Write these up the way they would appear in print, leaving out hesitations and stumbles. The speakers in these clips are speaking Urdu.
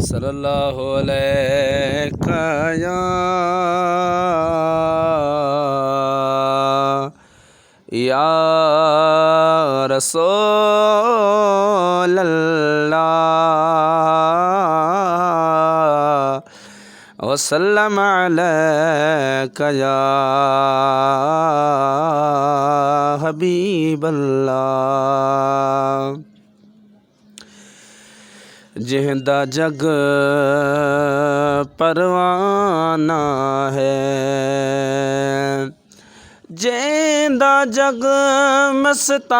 صلی اللہ علیہ یا رسول اللہ وسلم علیک یا حبیب اللہ۔ جہندا جگ پروانہ ہے، جہندا جگ مستانہ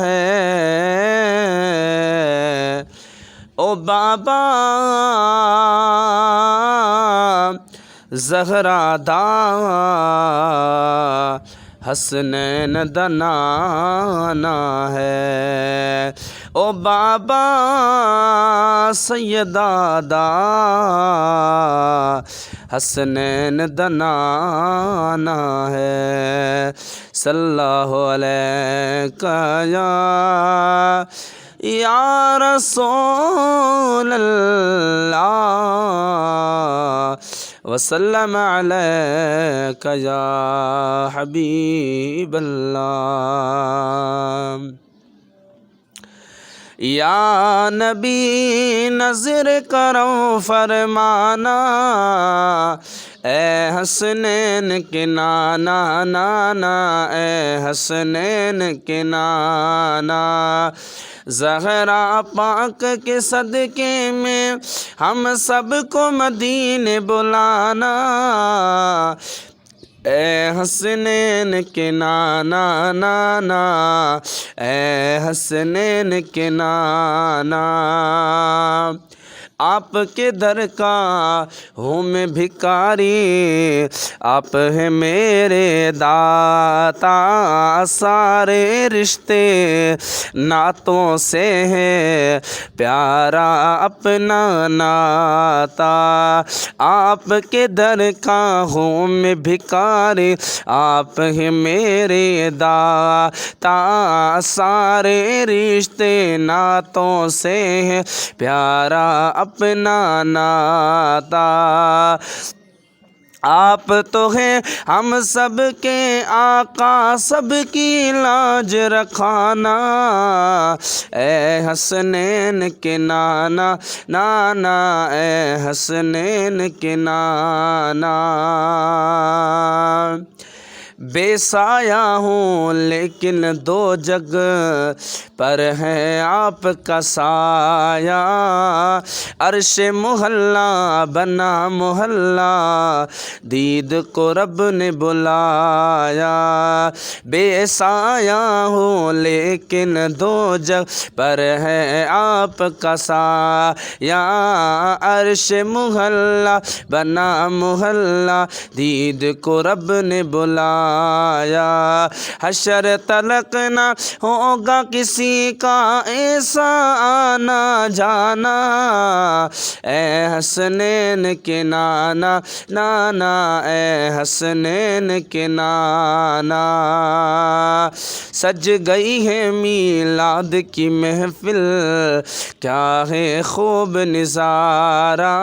ہے، او بابا زہرا دا حسنین دا نانا ہے، او بابا سیدہ دا حسنین دا نانا ہے۔ صلی اللہ علیہ یا رسول اللہ وسلم علیک یا حبیب اللہ۔ یا نبی نظر کرو فرمانا، اے حسنین کے نانا نانا، اے حسنین کے نانا، زہرا پاک کے صدقے میں ہم سب کو مدینے بلانا، اے حسنین کے نانا نانا، اے حسنین کے نانا، آپ کے در کا ہوں میں بھکاری، آپ ہیں میرے داتا، سارے رشتے نعتوں سے ہے پیارا اپنا ناتا، آپ کے در کا ہوں میں بھکاری، آپ ہیں میرے داتا، سارے رشتے نعتوں سے ہے پیارا اپنا ناتا، آپ تو ہیں ہم سب کے آقا، سب کی لاج رکھانا، اے حسنین کے نانا نانا، اے حسنین کے نانا، بے سایہ ہوں لیکن دو جگ پر ہے آپ کا سایہ، عرش محلہ بنا محلہ، دید کو رب نے بلایا، بے سایہ ہوں لیکن دو جگ پر ہے آپ کا سایہ، عرش محلہ بنا محلہ، دید کو رب نے بلایا، حشر تلک نہ ہوگا کسی کا ایسا آنا جانا، اے حسنین کے نانا نانا، اے حسنین کے نانا، سج گئی ہے میلاد کی محفل، کیا ہے خوب نظارہ،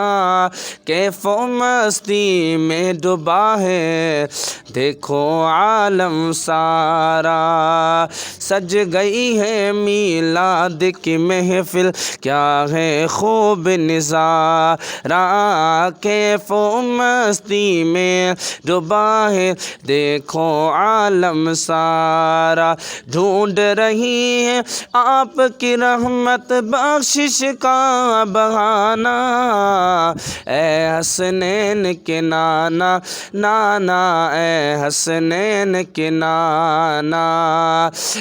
کیف و مستی میں ڈوبا ہے دیکھو عالم سارا، سج گئی ہے میلاد کی محفل، کیا ہے خوب نظارہ، کیف و مستی میں ڈوبا ہے دیکھو عالم سارا، ڈھونڈ رہی ہے آپ کی رحمت بخشش کا بہانہ، اے حسنین کے نانا نانا، اے حسنین کے نانا،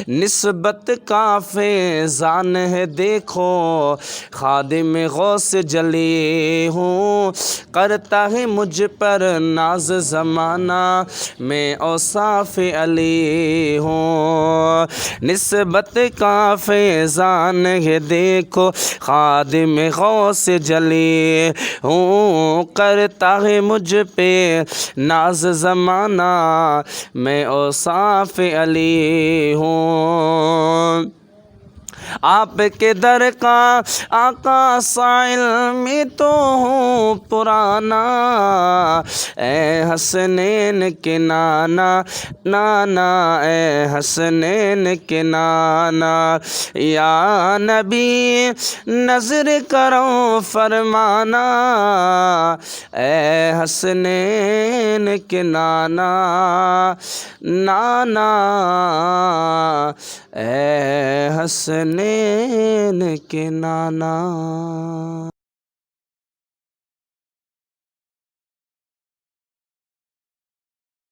نسبت کا فیضان ہے دیکھو، خادم غوث جلی ہوں، کرتا ہے مجھ پر ناز زمانہ، میں اوصاف علی ہوں، نسبت کا فیضان ہے دیکھو، خادم غوث جلی ہوں، کرتا ہے مجھ پہ ناز زمانہ، میں اوصاف علی ہوں، آپ کے در کا آقا سائل میں تو ہوں پرانا، اے حسنین کے نانا نانا، اے حسنین کے نانا، یا نبی نظر کرو فرمانا، اے حسنین کے نانا نانا، اے حسنین کے نانا۔